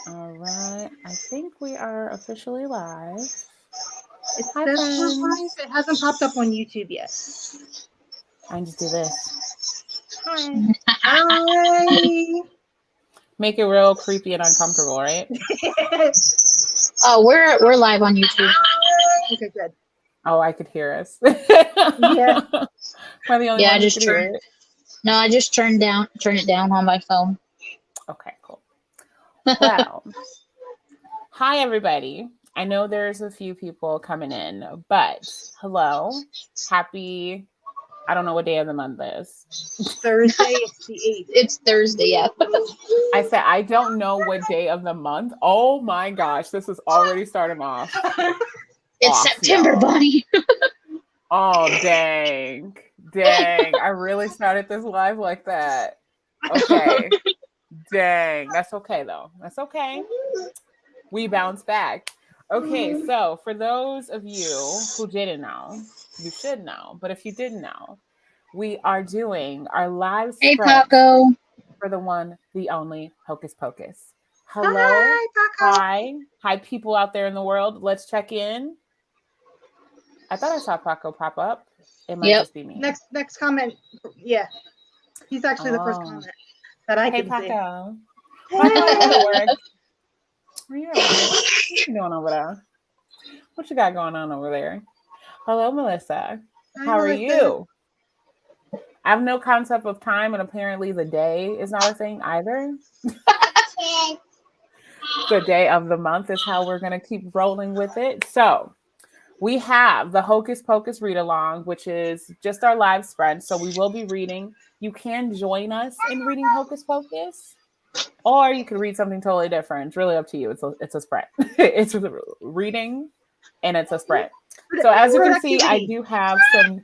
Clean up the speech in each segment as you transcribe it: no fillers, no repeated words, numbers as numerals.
All right. I think we are officially live. It Hi, says we're live. friends. It hasn't popped up on YouTube yet. I can just do this. Hi. Hi. Make it real creepy and uncomfortable, right? Oh, we're live on YouTube. Okay, good. Oh, I could hear us. Yeah. Am I the only Yeah, one I who just could hear turned. it? No, I just turned it down on my phone. Okay, cool. Well, hi, everybody. I know there's a few people coming in, but hello. Happy, I don't know what day of the month is. Thursday, it's the 8th. It's Thursday, yeah. I said, I don't know what day of the month. Oh my gosh, this is already starting off. It's September, Y'all. Bunny. Oh, dang. Dang. I really started this live like that. Okay. Dang. That's okay, though. That's okay. We bounce back. Okay, so for those of you who didn't know, you should know. But if you didn't know, we are doing our live Hey, spread Paco. for the one, the only Hocus Pocus. Hello. Hi, Paco. Hi. Hi, people out there in the world. Let's check in. I thought I saw Paco pop up. It might Yep. just be me. Next comment. Yeah. He's actually the first comment that I Hey, can see. Paco. Paco, are you at work? Are you at work? What you doing over there? What you got going on over there? Hello, Melissa. Hi, How are Melissa. you? I have no concept of time, and apparently the day is not a thing either. The day of the month is how we're going to keep rolling with it. So we have the Hocus Pocus Readalong, which is just our live spread. So we will be reading. You can join us in reading Hocus Pocus, or you could read something totally different. It's really up to you. It's a spread. It's a reading, and it's a spread. So as you can see, I do have some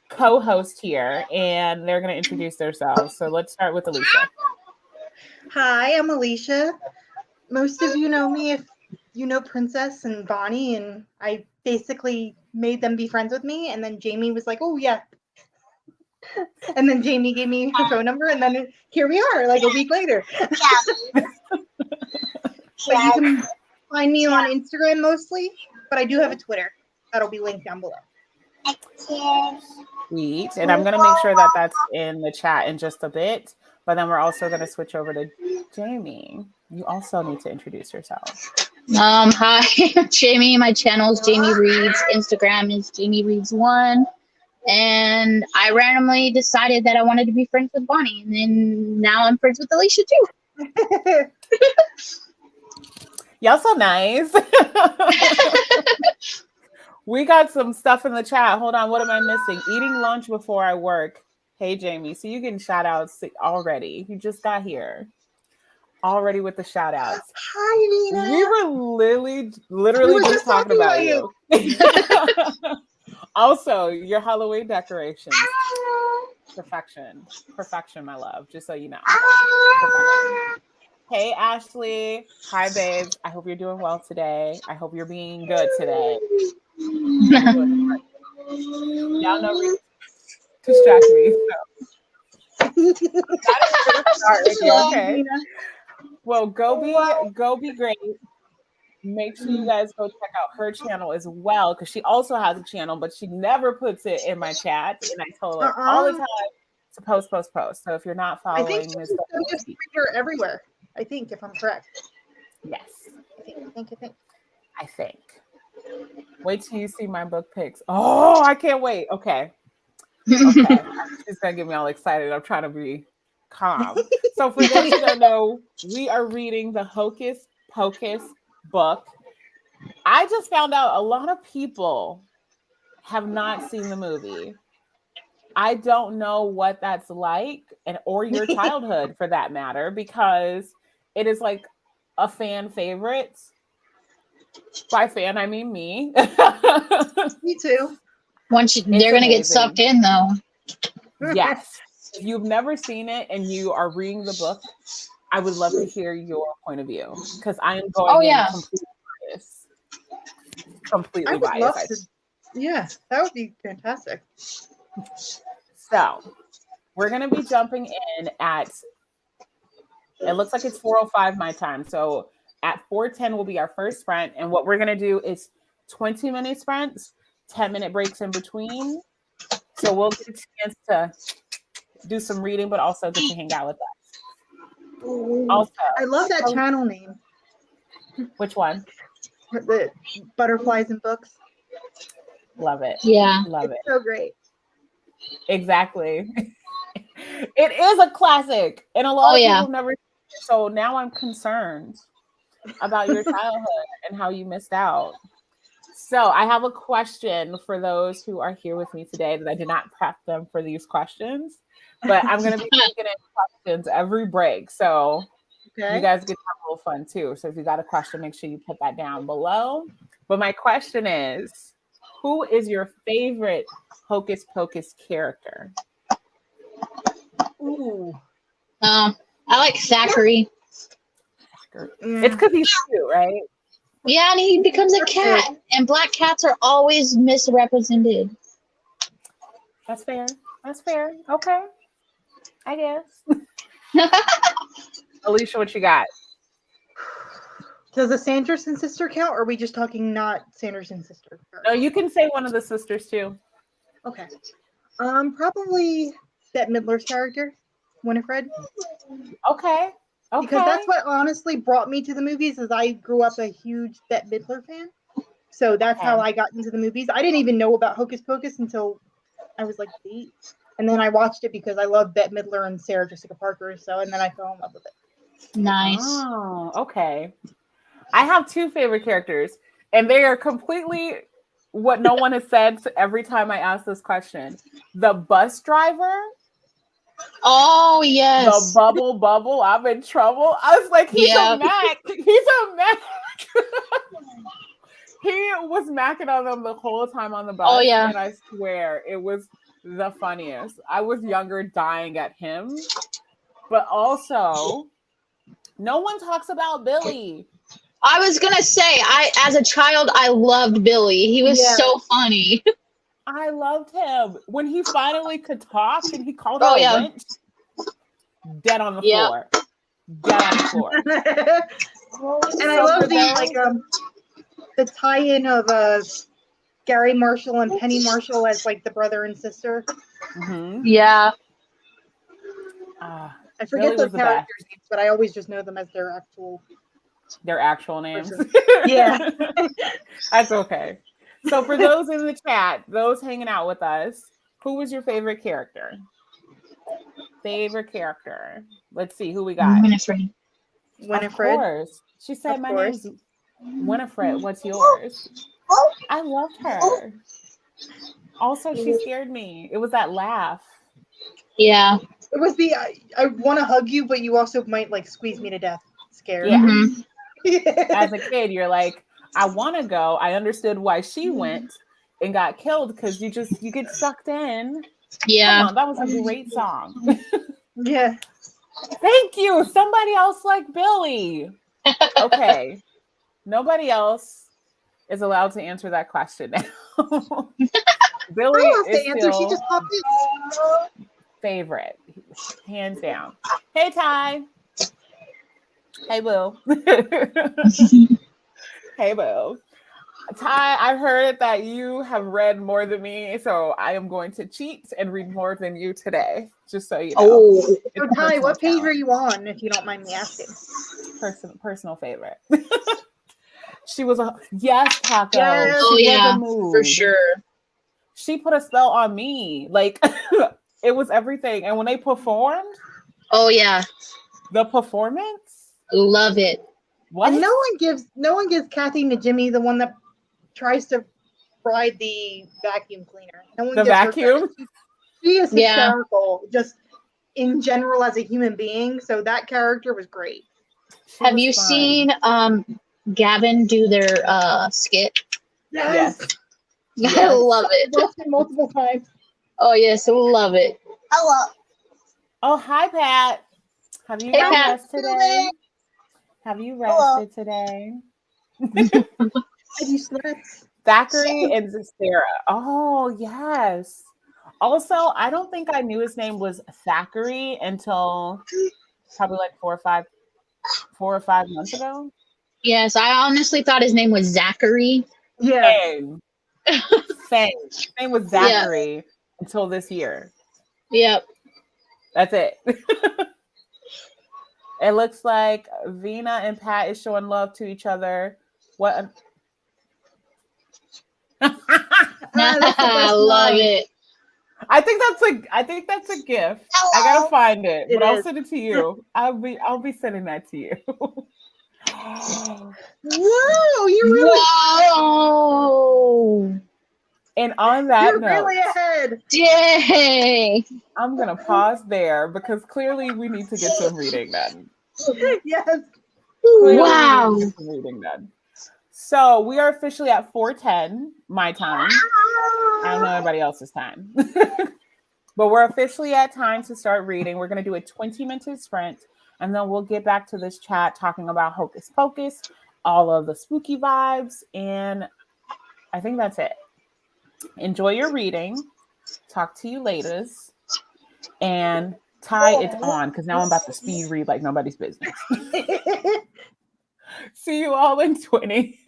co-hosts here, and they're going to introduce themselves. So let's start with Alicia. Hi, I'm Alicia. Most of you know me if you know Princess and Bonnie, and I basically made them be friends with me, and then Jamie was like, oh, yeah. And then Jamie gave me her phone number, and then here we are, like a week later. So you can find me on Instagram mostly, but I do have a Twitter. That'll be linked down below. Sweet. And I'm going to make sure that that's in the chat in just a bit. But then we're also going to switch over to Jamie. You also need to introduce yourself. Hi, I'm Jamie. My channel is Jamie Reads. Instagram is Jamie Reads1. And I randomly decided that I wanted to be friends with Bonnie. And then now I'm friends with Alicia too. Y'all so nice. We got some stuff in the chat. Hold on. What am I missing? Eating lunch before I work. Hey, Jamie. So you getting shout outs already. You just got here. Already with the shout outs. Hi, Nina. We were literally just talking about you. Also, your Halloween decorations. Perfection. Perfection, my love. Just so you know. Perfection. Hey, Ashley. Hi, babes. I hope you're doing well today. I hope you're being good today. Y'all know distract me. So. Okay. Well, go be great. Make sure you guys go check out her channel as well, because she also has a channel, but she never puts it in my chat. And I told her all the time to post. So if you're not following, I think she's everywhere. I think, if I'm correct. Yes. I think. Wait till you see my book pics. Oh, I can't wait. Okay. She's gonna get me all excited. I'm trying to be calm. So for those who don't know, we are reading the Hocus Pocus book. I just found out a lot of people have not seen the movie. I don't know what that's like, or your childhood for that matter, because it is like a fan favorite. By fan, I mean me. Me too. They're gonna get sucked in, though. Yes. If you've never seen it and you are reading the book, I would love to hear your point of view, because I am going in completely biased. Yeah, that would be fantastic. So we're going to be jumping in at It looks like it's 4:05 my time. So at 4:10 will be our first sprint. And what we're going to do is 20-minute sprints, 10-minute breaks in between. So we'll get a chance to do some reading, but also get to hang out with us. Also, I love that channel name. Which one? The Butterflies and Books. Love it. Yeah. Love it. So great. Exactly. It is a classic. And a lot of people never. So now I'm concerned about your childhood and how you missed out. So I have a question for those who are here with me today that I did not prep them for these questions, but I'm going to be taking in questions every break. So you guys get to have a little fun too. So if you got a question, make sure you put that down below. But my question is, who is your favorite Hocus Pocus character? Ooh. I like Thackeray. It's because he's cute, right? Yeah, and he becomes a cat. And black cats are always misrepresented. That's fair. That's fair. Okay. I guess. Alicia, what you got? Does the Sanderson sister count, or are we just talking not Sanderson sister? No, you can say one of the sisters too. Okay. Probably Bette Midler's character, Winifred. Okay. Because that's what honestly brought me to the movies, is I grew up a huge Bette Midler fan. So that's how I got into the movies. I didn't even know about Hocus Pocus until I was like 8. And then I watched it because I love Bette Midler and Sarah Jessica Parker. So, and then I fell in love with it. Nice. Oh, okay. I have 2 favorite characters, and they are completely what no one has said every time I ask this question. The bus driver. Oh, yes. The bubble, I'm in trouble. I was like, he's a Mac. He's a Mac. He was macking on them the whole time on the bus. Oh, yeah. And I swear, it was the funniest. I was younger, dying at him. But also, no one talks about Billy. I was going to say, as a child, I loved Billy. He was so funny. I loved him. When he finally could talk and he called her a wench, dead on the floor. Dead on the floor. And I love the tie-in of Gary Marshall and Penny Marshall as like the brother and sister. Mm-hmm. Yeah. I forget their characters' names, but I always just know them as their actual names. Yeah. That's okay. So for those in the chat, those hanging out with us, who was your favorite character? Favorite character. Let's see who we got. Winifred. Of course. She said, my name's Winifred. What's yours? I loved her. Also, she scared me. It was that laugh. Yeah. It was the I want to hug you, but you also might like squeeze me to death. Scared. Yeah. Mm-hmm. As a kid, you're like, I want to go. I understood why she went and got killed because you get sucked in. Yeah. Come on, that was a great song. Yeah. Thank you. Somebody else like Billy. Okay. Nobody else is allowed to answer that question now. Billy is the answer. She just popped in. Favorite. Hands down. Hey, Ty. Hey, Boo. Hey, Boo. Ty, I heard that you have read more than me, so I am going to cheat and read more than you today, just so you know. Oh, so Ty, what page are you on, if you don't mind me asking? Personal favorite. She was Taco. Yes. Oh, yeah, for sure. She put a spell on me. Like, it was everything. And when they performed. Oh, yeah. The performance. Love it. What? And no one gives Kathy Najimy, the one that tries to ride the vacuum cleaner. No one the gives vacuum? She is hysterical, just in general as a human being. So that character was great. Have you seen Gavin do their skit? Yes. I love it. I've watched it multiple times. Oh, yes, I love it. Hello. Oh, hi, Pat. Have you rested today? Have you rested today? Have you slept? Thackeray and Sarah. Oh, yes. Also, I don't think I knew his name was Thackeray until probably like 4 or 5 4 or 5 months ago. Yes, I honestly thought his name was Zachary. Yeah. Same. Same. Same with Yeah. Zachary until this year. Yep. That's it. It looks like Vina and Pat is showing love to each other. What? That's the I best love line. it. I think that's a gift. I gotta find it, It but I'll is. send it to you. I'll be sending that to you. Whoa, you really, Whoa! And on that you're note, really ahead. Dang! I'm gonna pause there because clearly we need to get some reading done. Yes. Clearly we need to Wow! get some reading done. So we are officially at 4:10 my time. I don't know everybody else's time. But we're officially at time to start reading. We're going to do a 20-minute sprint, and then we'll get back to this chat talking about Hocus Pocus, all of the spooky vibes, and I think that's it. Enjoy your reading. Talk to you later. And Ty, it's on because now I'm about to speed read like nobody's business. See you all in 20.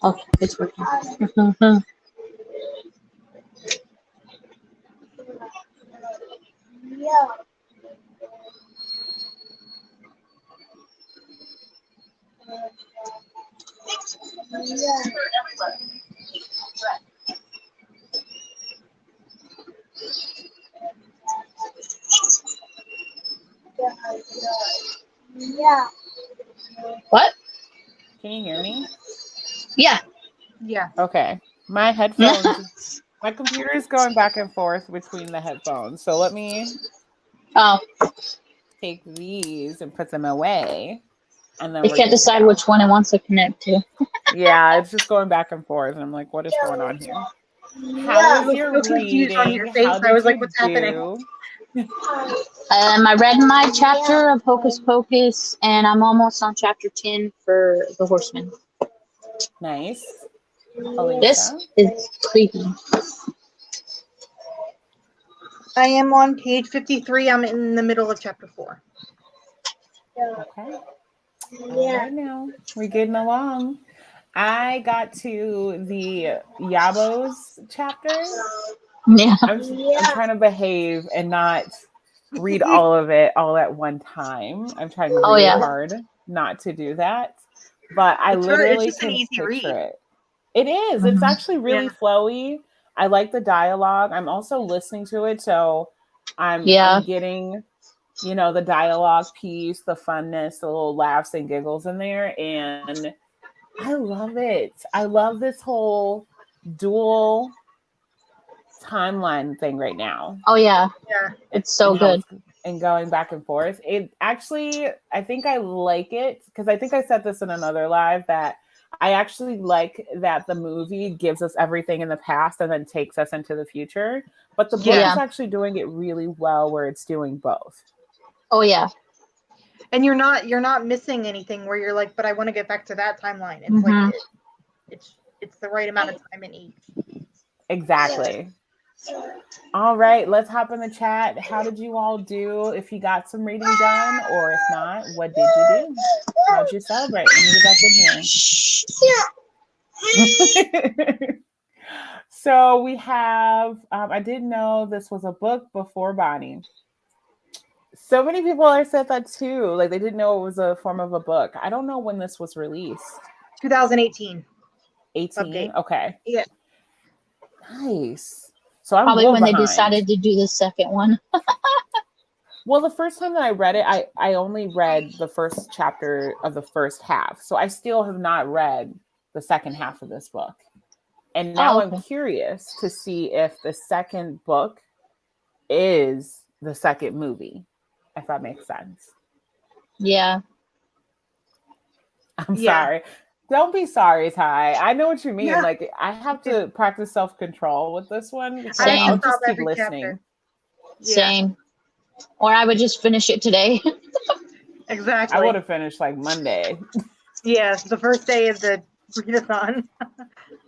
Okay, it's working. What? Can you hear me? Yeah. Yeah. Okay. My headphones, my computer is going back and forth between the headphones. So let me Oh, take these and put them away. And then I we're can't good to decide go. which one it wants to connect to. Yeah, it's just going back and forth. And I'm like, what is going on here? How I was was your so confused on your reading? face. How I was did like, you what's happening? do? I read my chapter of Hocus Pocus, and I'm almost on chapter 10 for The Horseman. Nice. This Alicia? is creepy. I am on page 53. I'm in the middle of chapter 4. Okay. All right now. We're getting along. I got to the Yabos chapter. Yeah. I'm trying to behave and not read all of it all at one time. I'm trying Oh, really yeah. hard not to do that. But I It's literally just an can easy picture read. it. It is. It's Mhm. actually really flowy. I like the dialogue. I'm also listening to it, so I'm Yeah. getting, the dialogue piece, the funness, the little laughs and giggles in there, and I love it. I love this whole dual timeline thing right now. Oh, yeah. Yeah. It's so And how good. it's and going back and forth. It actually, I think I like it because I think I said this in another live that I actually like that the movie gives us everything in the past and then takes us into the future. But the book Yeah. is actually doing it really well where it's doing both. Oh, yeah. And you're not missing anything where you're like, but I want to get back to that timeline. It's Mhm. like it's the right amount of time in each. Exactly. All right, let's hop in the chat. How did you all do? If you got some reading done, or if not, what did you do? How'd you celebrate? Let me get back in here. So we have, I didn't know this was a book before Bonnie. So many people have said that too. Like they didn't know it was a form of a book. I don't know when this was released. 2018. 18? Update. Okay. Yeah. Nice. So I'm Probably well when they behind. decided to do the second one. Well, the first time that I read it, I only read the first chapter of the first half. So I still have not read the second half of this book. And now Oh, I'm okay. curious to see if the second book is the second movie, if that makes sense. Yeah. I'm Yeah. sorry. Don't be sorry, Ty. I know what you mean. Yeah. Like I have to practice self-control with this one because Same. I'll Stop just keep every listening. chapter. Yeah. Same. Or I would just finish it today. Exactly. I would have finished like Monday. Yeah, the first day of the readathon.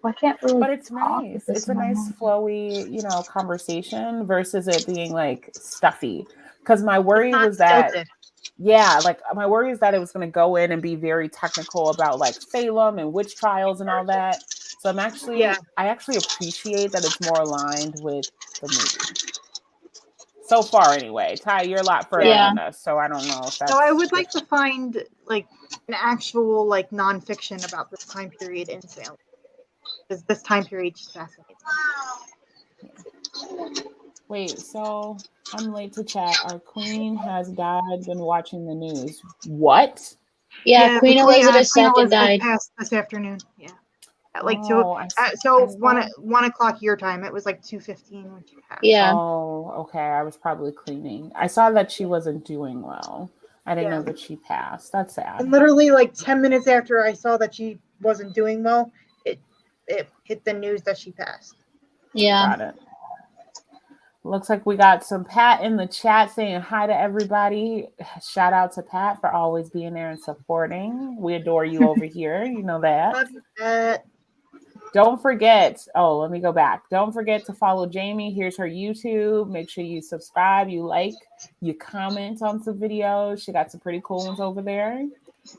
Why can't we? But it's nice. It's a nice flowy, conversation versus it being like stuffy. Because my worry It's not was that, stilted. my worry is that it was going to go in and be very technical about like Salem and witch trials and all that. So I actually appreciate that it's more aligned with the movie. So far, anyway. Ty, you're a lot further Yeah. than us, so I don't know if that's. So I would like to find like an actual like nonfiction about this time period in Salem. Because this time period just fascinates me. Wait, so I'm late to chat. Our queen has died. Been watching the news. What? Yeah, Queen the Elizabeth Queen II Elizabeth died. passed this afternoon. Yeah, at like Oh, I saw. 1 o'clock your time. It was like 2:15 when she passed. Yeah. Oh, okay. I was probably cleaning. I saw that she wasn't doing well. I didn't know that she passed. That's sad. And literally like 10 minutes after I saw that she wasn't doing well, it hit the news that she passed. Yeah. Got it. Looks like we got some Pat in the chat saying hi to everybody. Shout out to Pat for always being there and supporting. We adore you over here. You know that. Love you, Pat. Don't forget. Oh, let me go back. Don't forget to follow Jamie. Here's her YouTube. Make sure you subscribe, you like, you comment on some videos. She got some pretty cool ones over there.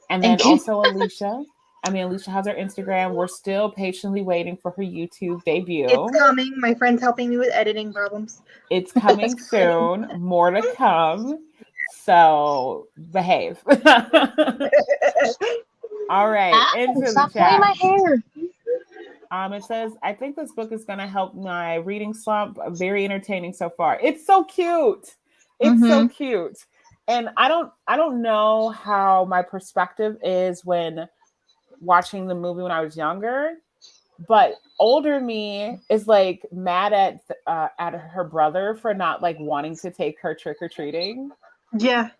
And then Thank you. also Alicia. Alicia has her Instagram. We're still patiently waiting for her YouTube debut. It's coming. My friend's helping me with editing problems. It's coming soon. More to come. So behave. All right. Into the Stop pulling chat. my hair. It says, I think this book is going to help my reading slump. Very entertaining so far. It's so cute. It's so cute. And I don't know how my perspective is when watching the movie when I was younger, but older me is like mad at her brother for not like wanting to take her trick-or-treating. Yeah.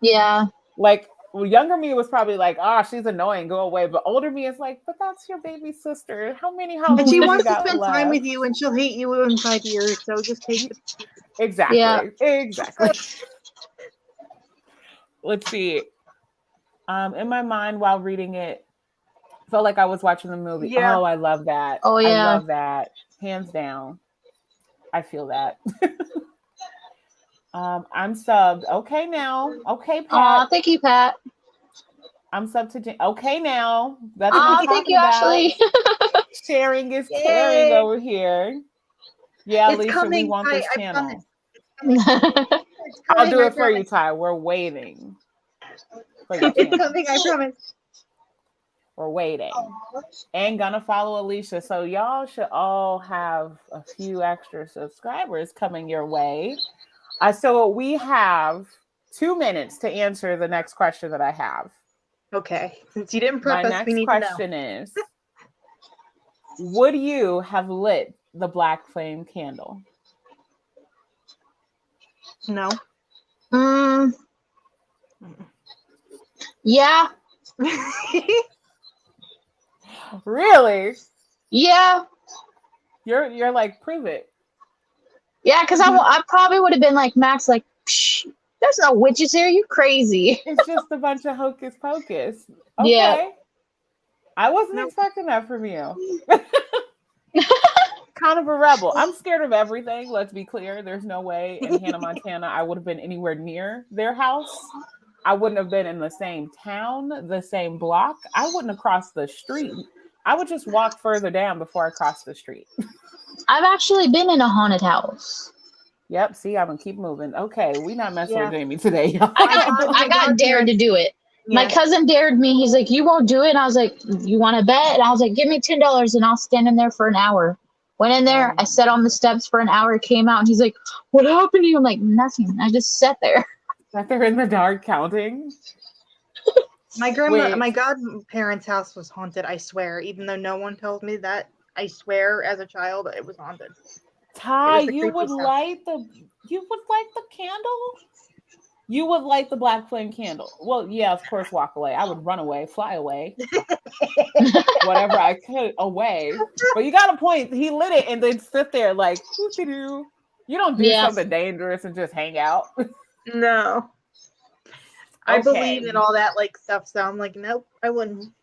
Like, well, younger me was probably like, she's annoying, go away. But older me is like, but that's your baby sister. How many Halloweens And she you wants to got spend left? time with you, and she'll hate you in 5 years. So just take it. Exactly. Yeah. Exactly. Let's see. In my mind while reading it, felt like I was watching the movie. Yeah. Oh, I love that. Oh, I yeah. love that. Hands down. I feel that. I'm subbed. Okay now. Okay, Pat. Aw, thank you, Pat. I'm subbed to okay now. That's what Aw, I'm thank talking you, about. Ashley. Sharing is Yay. caring over here. Yeah, It's Alicia, coming. we want this I channel. promise. It's I'll coming, do I it for you, promise. Ty. We're waiting for your It's channel. coming, I promise. We're waiting. And gonna follow Alicia. So y'all should all have a few extra subscribers coming your way. So we have 2 minutes to answer the next question that I have. Okay. Since you didn't My prep us, we next need question is, would you have lit the black flame candle? to know. Mm, yeah. Really? Yeah. You're like, prove it. Yeah, because I probably would have been like Max, like, psh, there's no witches here. You crazy. It's just a bunch of hocus pocus. Okay. Yeah. I wasn't Nope. expecting that from you. Kind of a rebel. I'm scared of everything. Let's be clear. There's no way in Hannah, Montana, I would have been anywhere near their house. I wouldn't have been in the same town, the same block. I wouldn't have crossed the street. I would just walk further down before I crossed the street. I've actually been in a haunted house. Yep. See, I'm gonna keep moving. Okay, we not messing Yeah. with Jamie today, y'all. I got dared to do it. My Yeah. cousin dared me. He's like, "You won't do it." And I was like, "You want to bet?" And I was like, "Give me $10 and I'll stand in there for an hour." Went in there. I sat on the steps for an hour. Came out and he's like, "What happened to you?" I'm like, "Nothing. I just sat there." That they're in the dark counting. My Wait. godparents' house was haunted, I swear. Even though no one told me that, I swear as a child it was haunted. Ty, It was the you would creepiest house. light the candle? You would light the black flame candle. Well, yeah, of course, walk away. I would run away, fly away, whatever I could away. But you got a point. He lit it and then sit there like, whoopsie-doo. You don't do Yeah. something dangerous and just hang out. No. I Okay. believe in all that like stuff, so I'm like, nope, I wouldn't.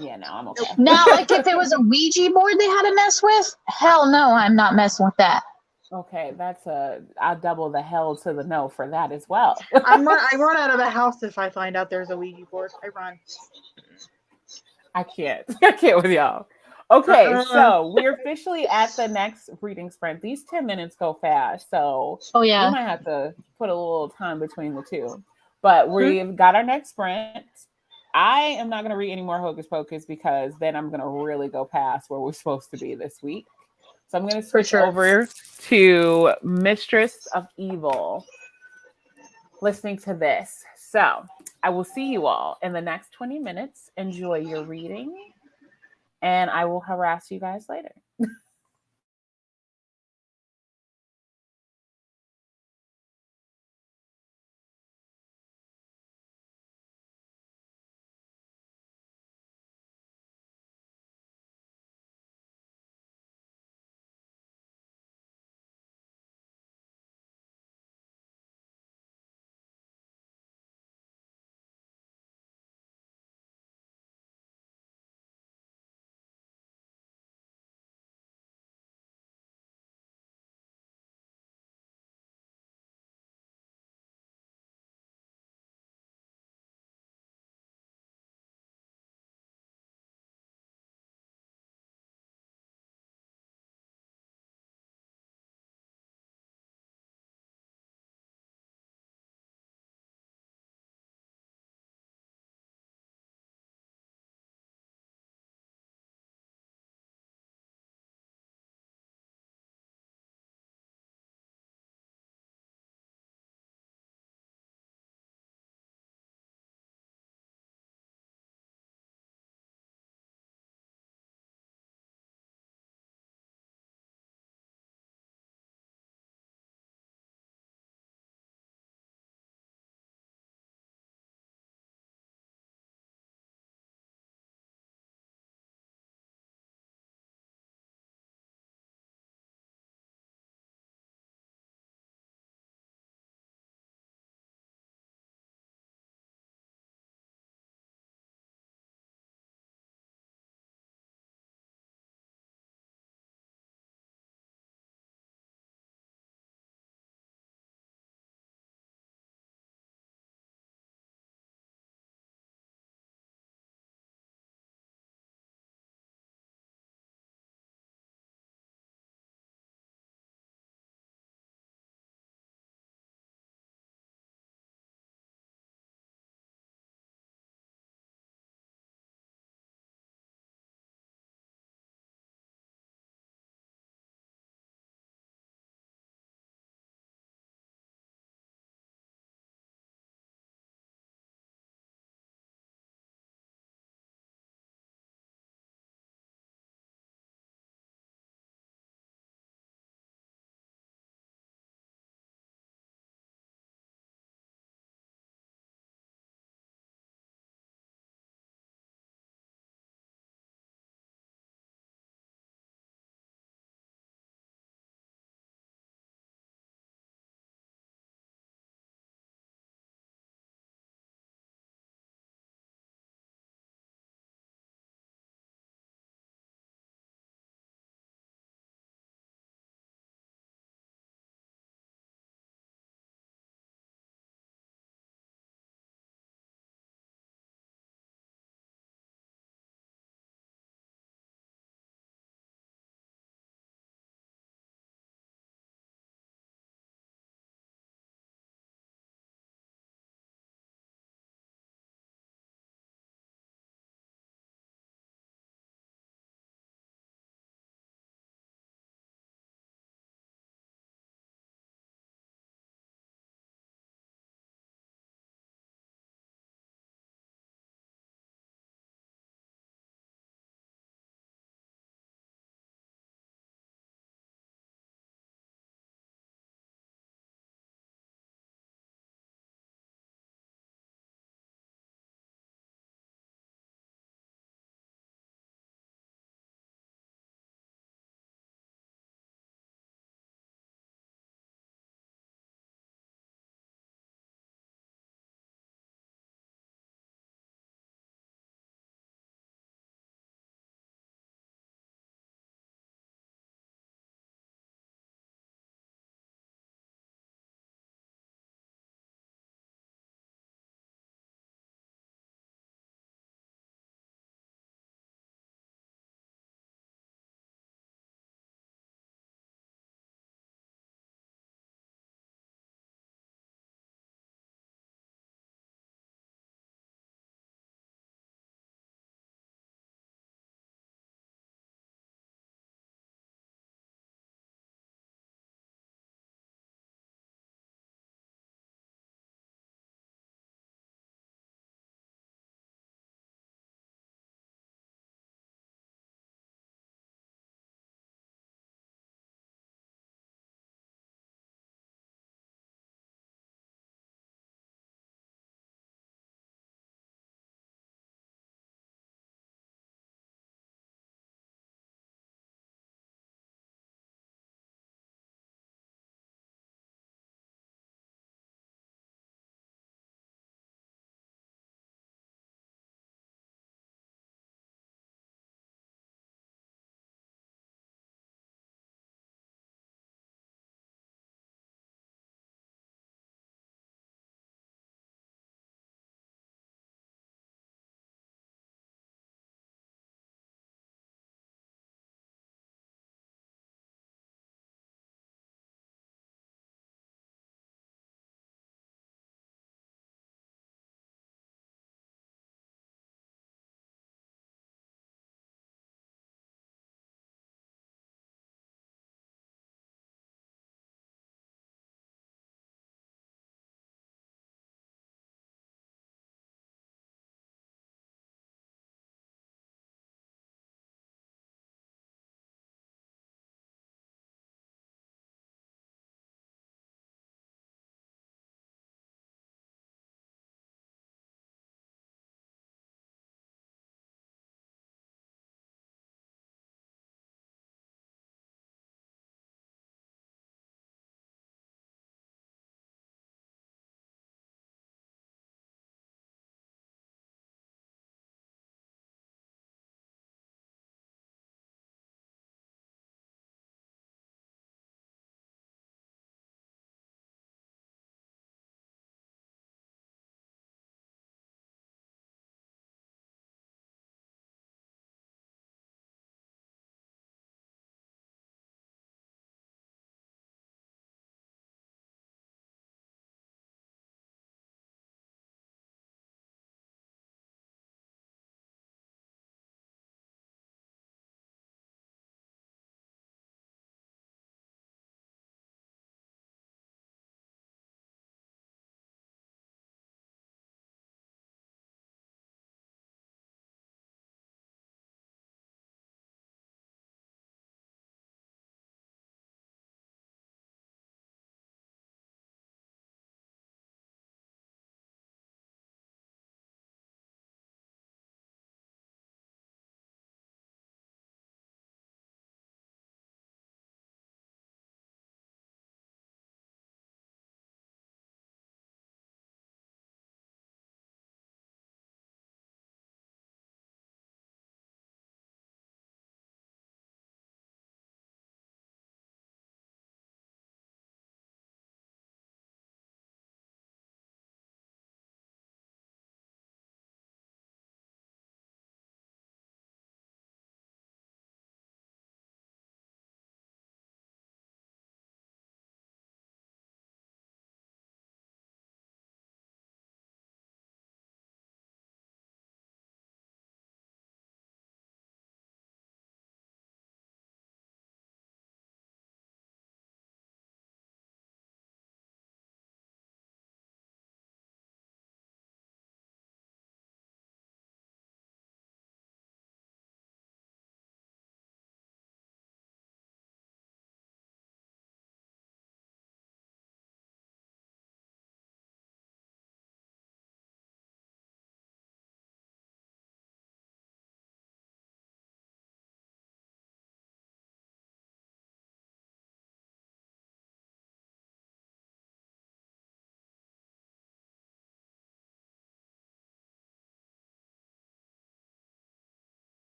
Yeah, no, I'm okay. Now, like if it was a Ouija board they had to mess with, hell no, I'm not messing with that. Okay, I'll double the hell to the no for that as well. I run out of the house if I find out there's a Ouija board. I run. I can't with y'all. Okay, so we're officially at the next reading sprint. These 10 minutes go fast, so Oh we yeah. might have to put a little time between the two. But we've got our next sprint. I am not going to read any more Hocus Pocus because then I'm going to really go past where we're supposed to be this week. So I'm going to switch over to Mistress of Evil, listening to this. So I will see you all in the next 20 minutes. Enjoy your reading, and I will harass you guys later.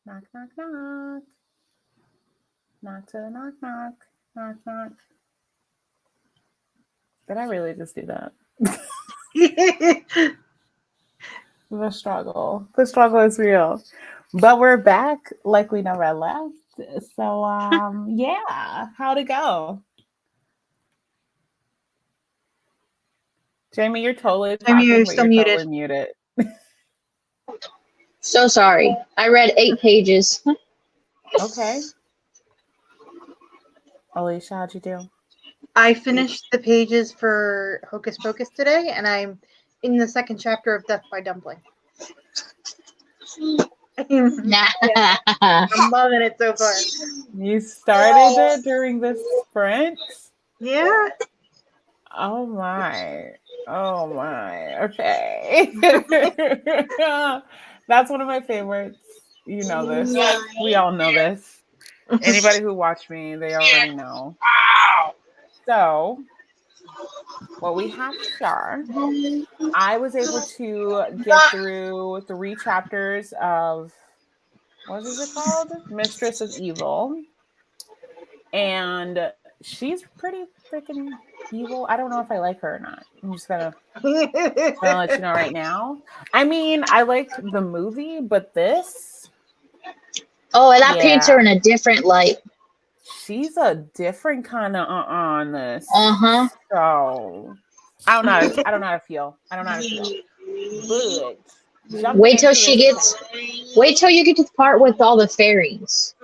Knock, knock, knock. Knock to knock, knock. Knock, knock. Did I really just do that? The struggle. The struggle is real. But we're back like we never left. So, yeah. How'd it go? Jamie, you're totally talking, Jamie, you're but still you're muted. totally muted. So sorry. I read 8 pages. Okay. Alicia, how'd you do? I finished the pages for Hocus Pocus today, and I'm in the second chapter of Death by Dumpling. Nah. I'm loving it so far. You started it during the sprint? Yeah. Oh my. Oh my. Okay. That's one of my favorites. You know this. We all know this. Anybody who watched me, they already know. So, what we have here, I was able to get through 3 chapters of, what is it called? Mistress of Evil. And she's pretty freaking evil. I don't know if I like her or not. I'm just gonna let you know right now. I mean, I liked the movie, but this, Oh, and that paints her in a different light. she's a different kind of on this. So I don't know. I don't know how to feel. But wait till you get to the part with all the fairies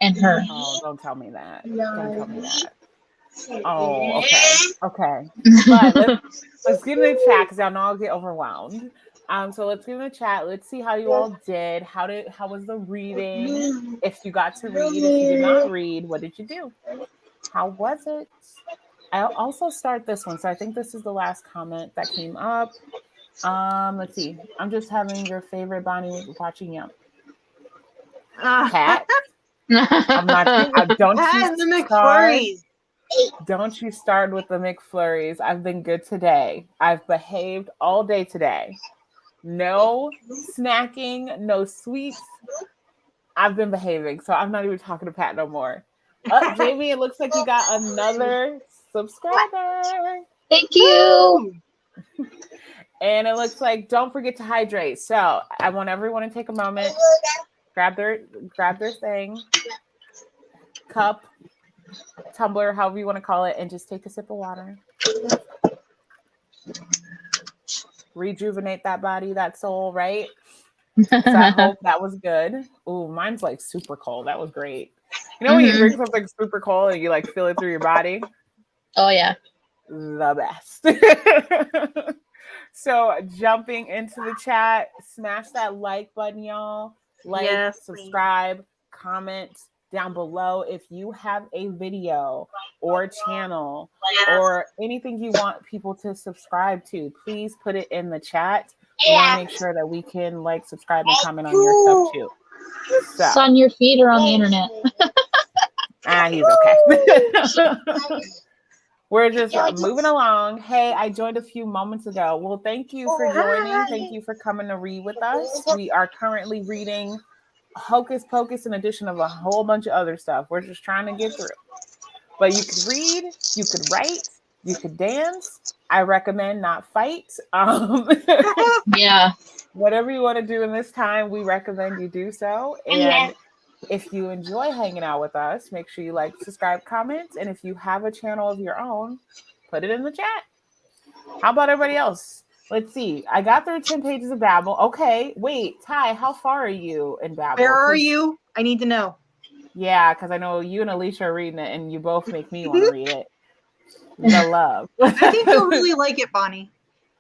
and her. Oh, don't tell me that. Don't tell me that. Oh, okay. But let's get in the chat because y'all know I'll get overwhelmed. So let's get in the chat. Let's see how you all did. How was the reading? If you got to read, if you did not read, what did you do? How was it? I'll also start this one. So I think this is the last comment that came up. Let's see. I'm just having your favorite Bonnie watching you. Pat. I'm not. Don't you start with the McFlurries. I've been good today. I've behaved all day today. No snacking, no sweets. I've been behaving, so I'm not even talking to Pat no more. Jamie, it looks like you got another subscriber. Thank you. And it looks like don't forget to hydrate. So I want everyone to take a moment, grab their thing, cup, tumbler, however you want to call it, and just take a sip of water. Rejuvenate that body, that soul, right? So I hope that was good. Ooh, mine's like super cold. That was great. You know when you drink something super cold and you like feel it through your body? Oh yeah. The best. So jumping into the chat, smash that like button, y'all. Like, subscribe, comment down below if you have a video or channel or anything you want people to subscribe to. Please put it in the chat. We want to make sure that we can like, subscribe, and comment on your stuff too. So. Son, your feet are on the internet. He's okay. We're just moving along. Hey, I joined a few moments ago. Well, thank you for joining. Thank you for coming to read with us. We are currently reading Hocus Pocus, in addition of a whole bunch of other stuff. We're just trying to get through. But you could read, you could write, you could dance. I recommend not fight. Yeah. Whatever you want to do in this time, we recommend you do so. And if you enjoy hanging out with us, make sure you like, subscribe, comment. And if you have a channel of your own, put it in the chat. How about everybody else? Let's see. I got through 10 pages of Babel. Okay. Wait, Ty, how far are you in Babel? Where are you? I need to know. Yeah, because I know you and Alicia are reading it, and you both make me want to read it. The love. I think you'll really like it, Bonnie.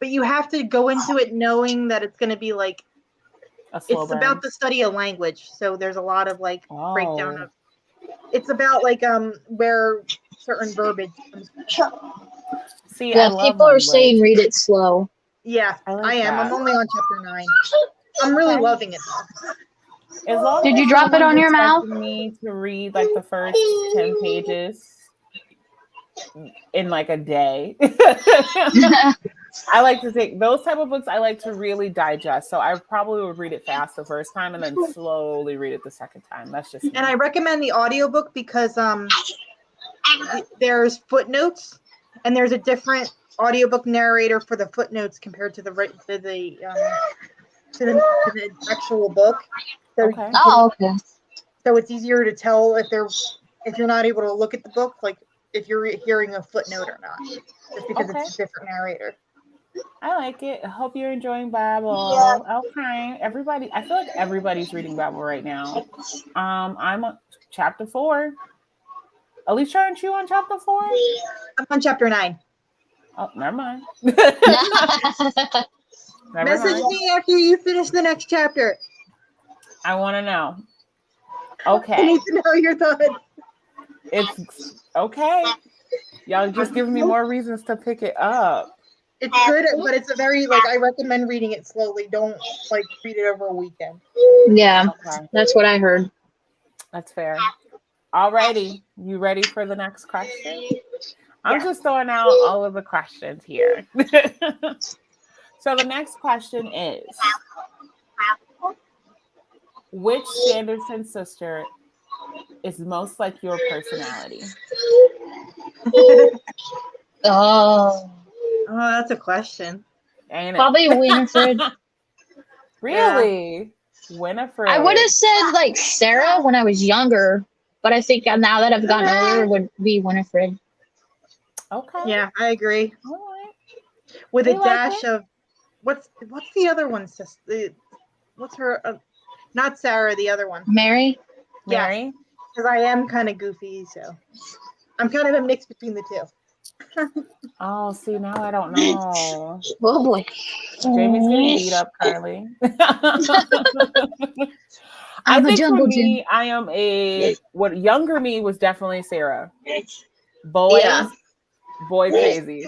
But you have to go into it knowing that it's going to be like, it's about the study of language. So there's a lot of like breakdown of, it's about like where certain verbiage comes from. See, yeah, people are saying read it slow. Yeah, I am. That. I'm only on chapter 9. I'm really loving it though. Did you drop it on your mouth? Me to read like the first 10 pages in like a day. I like to take those type of books. I like to really digest. So I probably would read it fast the first time and then slowly read it the second time. That's just me. And I recommend the audiobook because there's footnotes and there's a different audiobook narrator for the footnotes compared to the actual book. So Okay. Oh, okay. so it's easier to tell if you're not able to look at the book, like if you're hearing a footnote or not, just because Okay. it's a different narrator. I like it. I hope you're enjoying Bible. Okay. Everybody, I feel like everybody's reading Bible right now. I'm on chapter 4. Alicia, aren't you on chapter 4? I'm on chapter 9. Oh, never mind. Message me after you finish the next chapter. I want to know. I Okay. need to know your thoughts. It's okay. Y'all just giving me more reasons to pick it up. It's good, but it's a very I recommend reading it slowly. Don't read it over a weekend. Yeah, Okay. that's what I heard. That's fair. Alrighty. You ready for the next question? I'm just throwing out all of the questions here. So the next question is, which Sanderson sister is most like your personality? Oh, That's a question. Ain't it? probably Winifred. Really? Winifred. I would have said Sarah when I was younger, but I think now that I've gotten older, it would be Winifred. Okay. Yeah, I agree. All right. With I a like dash of what's the other one? What's her? Not Sarah, the other one. Mary? Mary? Because I am kind of goofy, so I'm kind of a mix between the two. Oh, see, now I don't know. Oh boy. Jamie's getting beat up currently. I I'm a think for jungle me, I am what younger me was definitely Sarah. Boys, Yeah. boy crazy.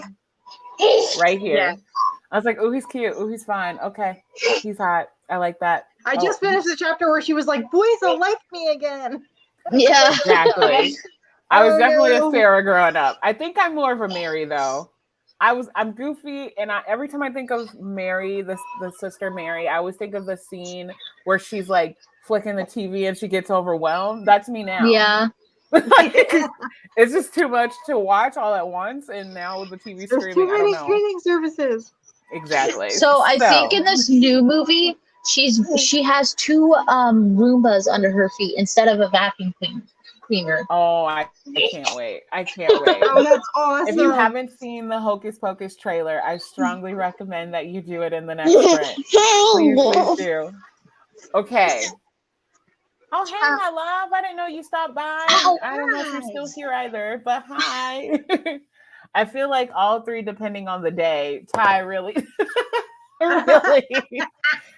Right here. Yeah. I was like, oh, he's cute. Oh, he's fine. Okay. He's hot. I like that. I just finished the chapter where she was like, boys will like me again. Yeah. Exactly. I was Oh, definitely no. a Sarah growing up. I think I'm more of a Mary though. I'm goofy, and every time I think of Mary, the sister Mary, I always think of the scene where she's like flicking the TV and she gets overwhelmed. That's me now. Yeah. It's just too much to watch all at once, and now with the TV There's streaming, too I don't many know. streaming services. Exactly. So I think in this new movie, she has 2 Roombas under her feet instead of a vacuum cleaner. Oh, I can't wait. I can't wait. Oh, that's awesome. If you haven't seen the Hocus Pocus trailer, I strongly recommend that you do it in the next sprint. Please do. Okay. Oh, hey, my love. I didn't know you stopped by. I don't know if you're still here either, but hi. I feel like all 3, depending on the day, Ty really, really,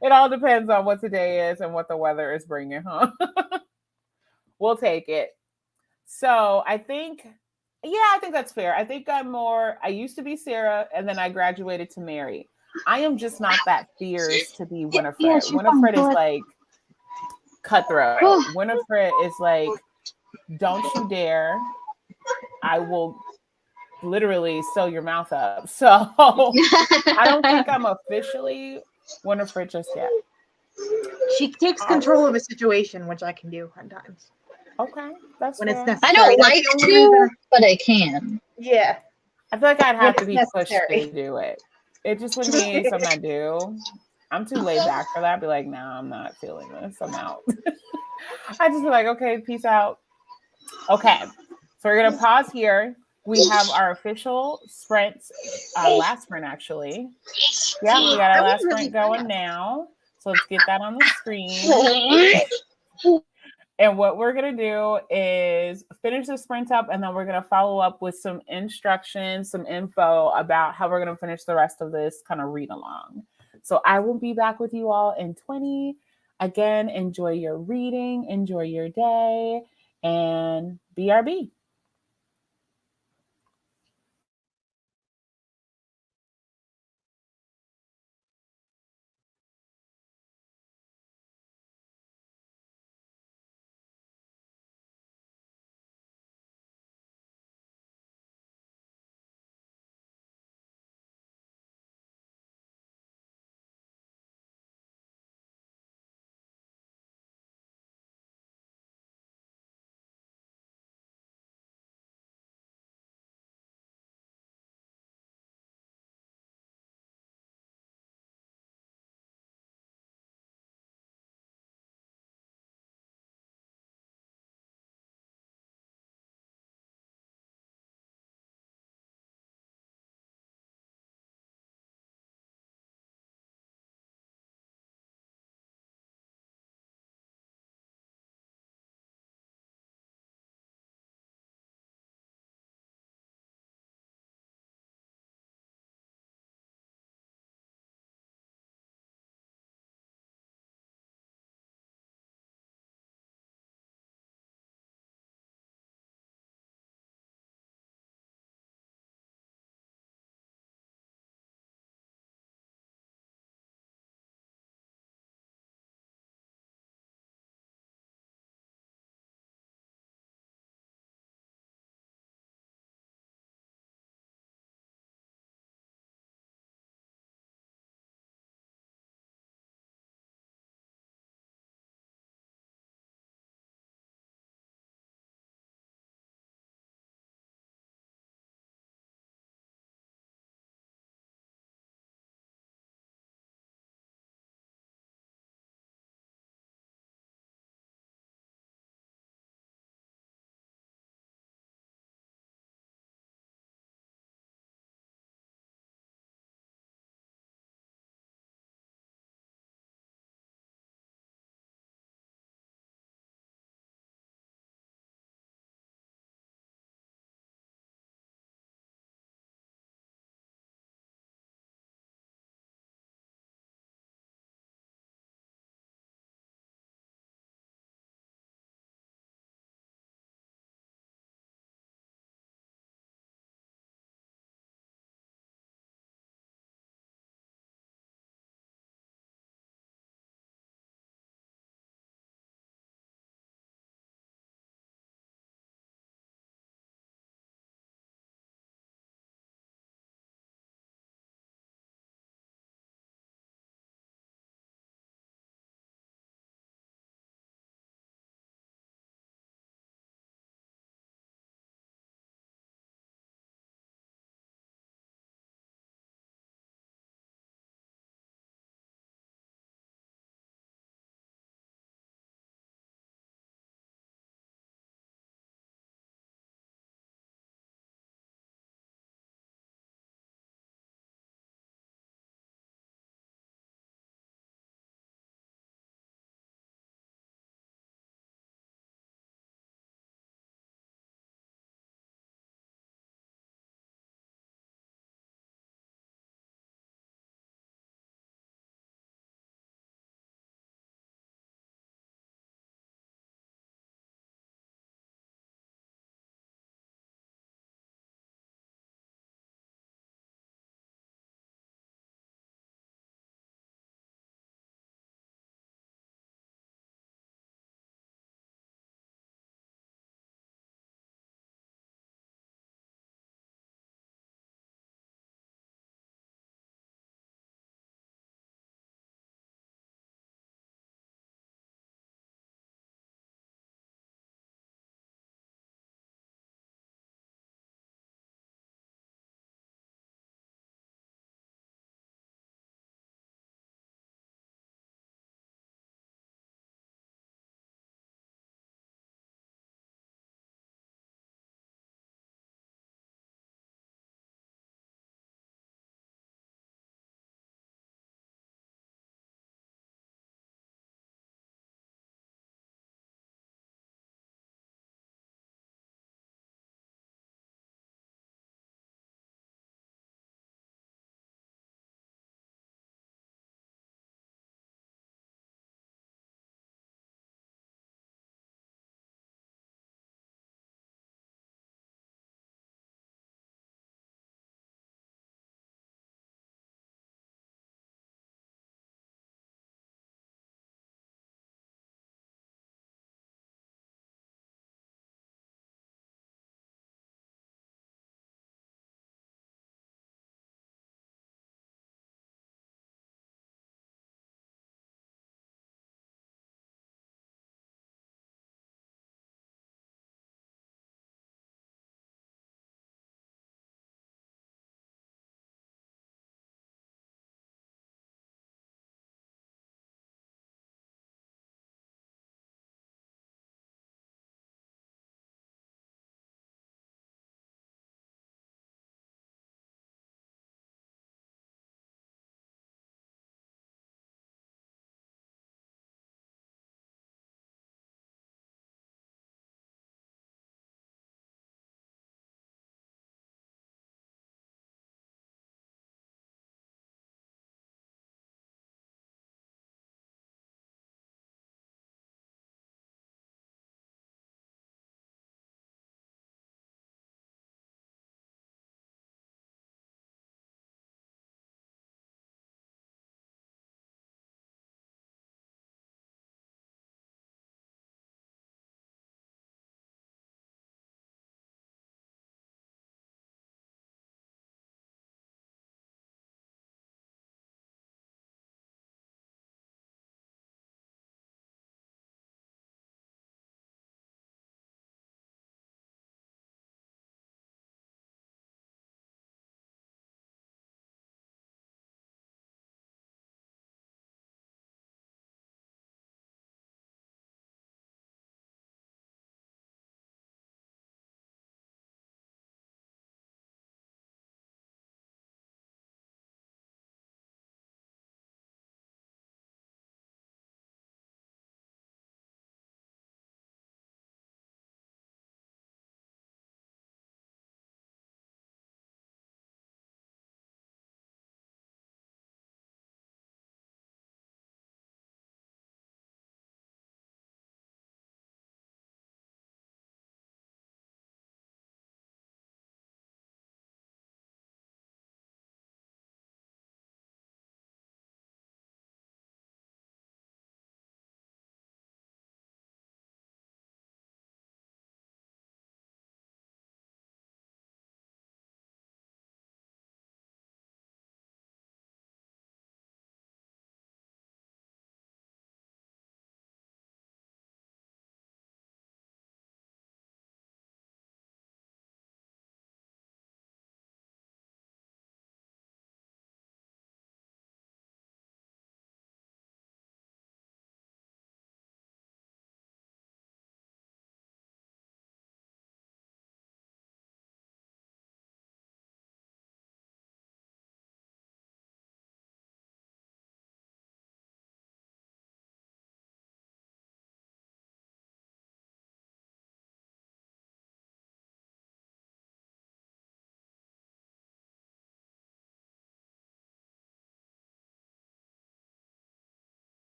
it all depends on what today is and what the weather is bringing, huh? We'll take it. So I think that's fair. I think I used to be Sarah, and then I graduated to Mary. I am just not that fierce to be Winifred. Yeah, Winifred is like cutthroat. Winifred is like, don't you dare. I will literally sew your mouth up. So I don't think I'm officially Winifred just yet. She takes control of a situation, which I can do sometimes. Okay, that's when fair. it's necessary. I don't That's like the only to, reason. but I can. Yeah. I feel like I'd have to When be it's pushed necessary. to do it. It just wouldn't be something I do. I'm too laid back for that. I'd be like, no, I'm not feeling this. I'm out. I'd just be like, okay, peace out. Okay, so we're gonna pause here. We have our official sprints, last sprint actually. Yeah, we got our last sprint going now. So let's get that on the screen. And what we're going to do is finish the sprint up, and then we're going to follow up with some instructions, some info about how we're going to finish the rest of this kind of read along. So I will be back with you all in 20. Again, enjoy your reading, enjoy your day, and BRB.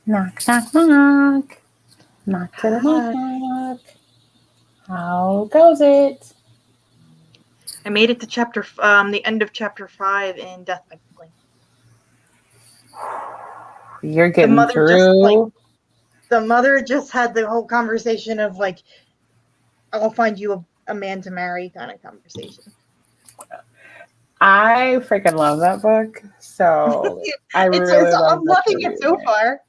Knock, knock, knock. Knock to the Hi. knock. How goes it? I made it to the end of chapter 5 in Death by Bling. You're getting mother through. The mother just had the whole conversation of like, I'll find you a man to marry kind of conversation. I freaking love that book. So I really love I'm loving it so far.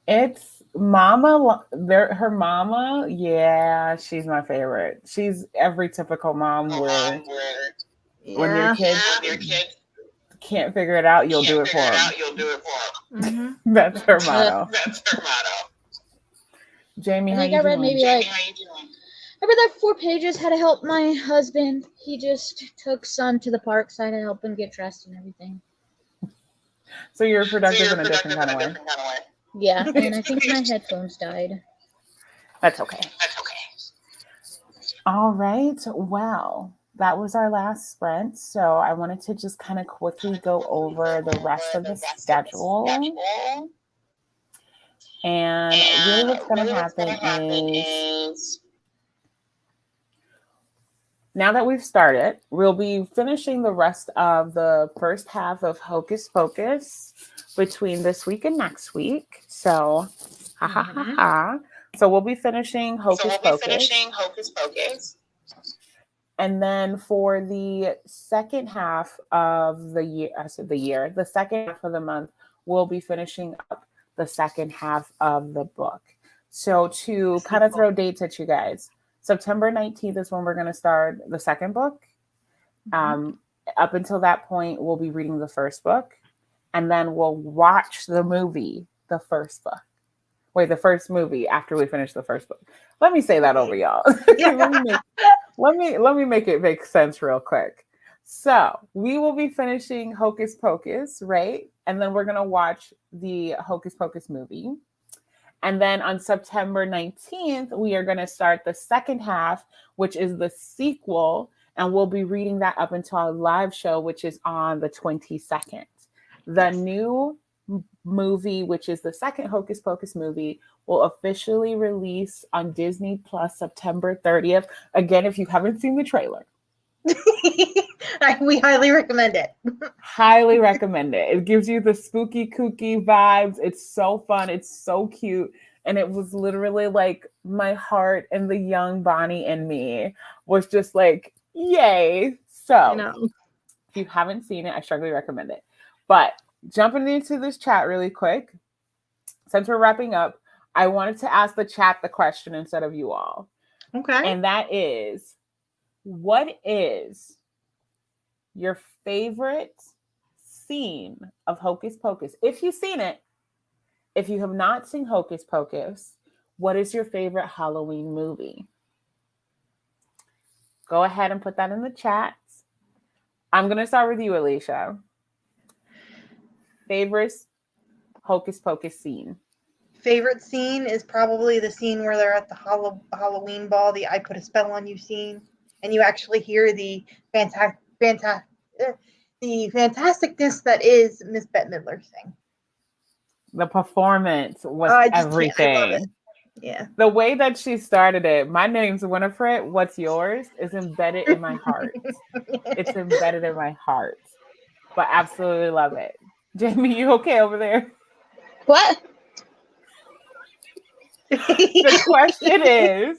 It's Mama, her mama. Yeah, she's my favorite. She's every typical mom where when your kids can't figure it out, you'll do it for them. Mm-hmm. That's her motto. Jamie, how I think you I read doing? maybe like I read like 4 pages. Had to help my husband. He just took son to the park, so I had to help him get dressed and everything. So you're productive in a different kind of way. Yeah, and I think my headphones died. That's okay. All right. Well, that was our last sprint. So I wanted to just kind of quickly go over the rest of the schedule. And really what's going to happen is, now that we've started, we'll be finishing the rest of the first half of Hocus Pocus between this week and next week. So, ha ha ha ha. So we'll be finishing Hocus Pocus. And then for the second half of the year, the second half of the month, we'll be finishing up the second half of the book. So to kind of throw dates at you guys, September 19th is when we're going to start the second book. Up until that point, we'll be reading the first book. And then we'll watch the movie, the first book. Wait, the first movie after we finish the first book. Let me say that over, y'all. let me make it make sense real quick. So we will be finishing Hocus Pocus, right? And then we're going to watch the Hocus Pocus movie. And then on September 19th, we are going to start the second half, which is the sequel. And we'll be reading that up until our live show, which is on the 22nd. The new movie, which is the second Hocus Pocus movie, will officially release on Disney Plus September 30th. Again, if you haven't seen the trailer, we highly recommend it. Highly recommend it. It gives you the spooky, kooky vibes. It's so fun. It's so cute. And it was literally like my heart and the young Bonnie and me was just like, yay. So if you haven't seen it, I strongly recommend it. But jumping into this chat really quick, since we're wrapping up, I wanted to ask the chat the question instead of you all. Okay. And that is, what is your favorite scene of Hocus Pocus? If you've seen it, if you have not seen Hocus Pocus, what is your favorite Halloween movie? Go ahead and put that in the chat. I'm going to start with you, Alicia. Favorite Hocus Pocus scene? Favorite scene is probably the scene where they're at the Halloween ball, the I Put a Spell on You scene, and you actually hear the fantasticness that is Miss Bette Midler sing. The performance was everything. I love it. Yeah. The way that she started it, my name's Winifred, what's yours, is embedded in my heart. It's embedded in my heart. But absolutely love it. Jamie, you okay over there? What? The question is,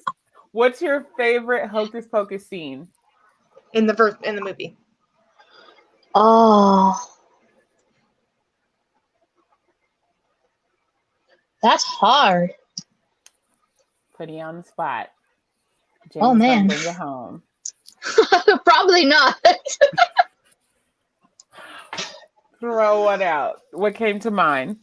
what's your favorite Hocus Pocus scene? In the movie. Oh. That's hard. Putting you on the spot. Oh, man. Bring you home. Probably not. Throw one out. What came to mind?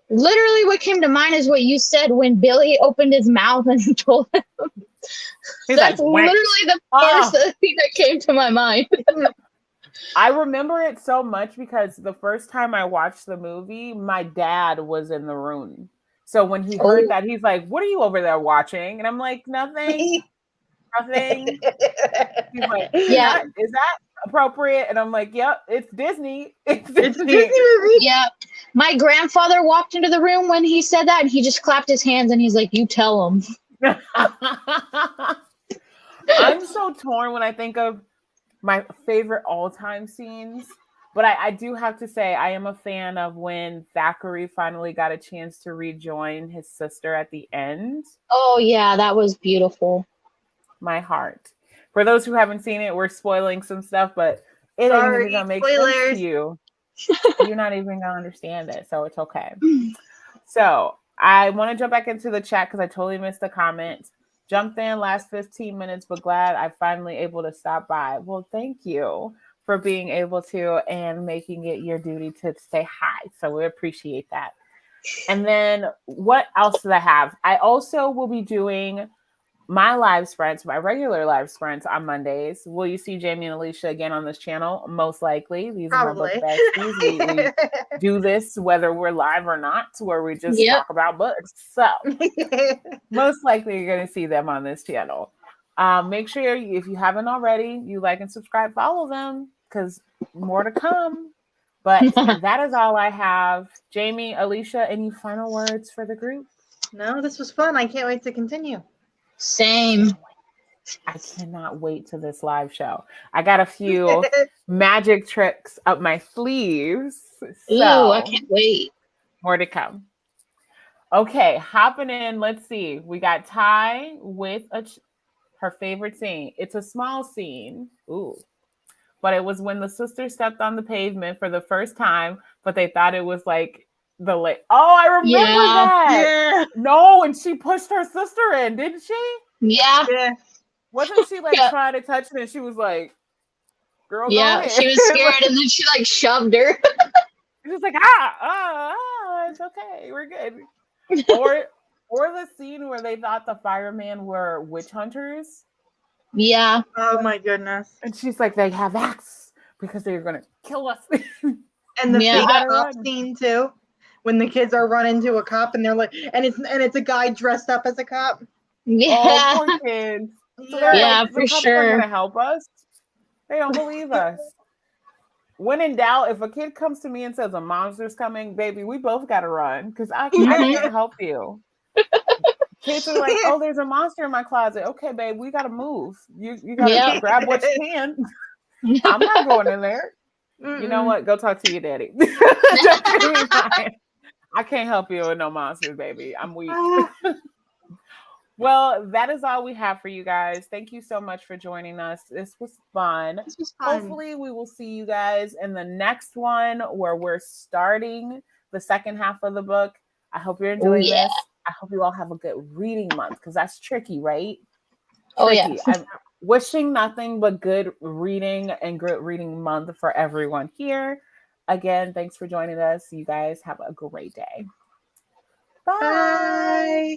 Literally what came to mind is what you said when Billy opened his mouth and told him. That's like, literally the first thing that came to my mind. I remember it so much because the first time I watched the movie, my dad was in the room. So when he heard that, he's like, what are you over there watching? And I'm like, nothing. Nothing. He's like, is that appropriate. And I'm like, yep, it's Disney. It's It's a Disney. Disney movie. Yeah. My grandfather walked into the room when he said that, and he just clapped his hands, and he's like, "You tell him." I'm so torn when I think of my favorite all-time scenes. But I do have to say, I am a fan of when Thackeray finally got a chance to rejoin his sister at the end. Oh yeah, that was beautiful. My heart. For those who haven't seen it, we're spoiling some stuff, but it ain't Sorry, even gonna make sense spoilers. to you. You're not even gonna understand it, so it's okay. So I want to jump back into the chat because I totally missed the comment. Jumped in last 15 minutes, but glad I finally able to stop by. Well, thank you for being able to and making it your duty to say hi. So we appreciate that. And then what else did I have? I also will be doing my live sprints, my regular live sprints on Mondays. Will you see Jamie and Alicia again on this channel? Most likely. These are my book Probably. besties. We do this whether we're live or not, where we just Yep. talk about books. So most likely you're going to see them on this channel. Make sure, if you haven't already, you like and subscribe, follow them, because more to come. But that is all I have. Jamie, Alicia, any final words for the group? No, this was fun. I can't wait to continue. Same. I cannot wait to this live show. I got a few magic tricks up my sleeves. Ooh, So I can't wait. more to come. Okay, hopping in. Let's see. We got Ty with her favorite scene. It's a small scene. Ooh. But it was when the sister stepped on the pavement for the first time, but they thought it was like the lake. Oh, I remember that. Yeah. No, and she pushed her sister in, didn't she? Yeah. Yeah. Wasn't she like Yeah. trying to touch it and she was like, girl, go Yeah. ahead. She was scared, and then she like shoved her. She was like, it's okay. We're good. Or the scene where they thought the firemen were witch hunters. Yeah. Oh my goodness. And she's like, they have axe because they're going to kill us. And the Yeah. fake Gotta cop run. scene too, when the kids are running to a cop and they're like, and it's a guy dressed up as a cop. Yeah. Oh, poor kids. So they're Yeah, like, for the cops sure. aren't going to help us. They don't believe us. When in doubt, if a kid comes to me and says a monster's coming, baby, we both got to run because I can't help you. Kids are like, oh, there's a monster in my closet. Okay, babe, we got to move. You got to Yep. grab what you can. I'm not going in there. You know what? Go talk to your daddy. Just give me mine. I can't help you with no monsters, baby. I'm weak. Well, that is all we have for you guys. Thank you so much for joining us. This was fun. This was fun. Hopefully, we will see you guys in the next one where we're starting the second half of the book. I hope you're enjoying this. I hope you all have a good reading month because that's tricky, right? Oh, yeah. Tricky. I'm wishing nothing but good reading and good reading month for everyone here. Again, thanks for joining us. You guys have a great day. Bye. Bye.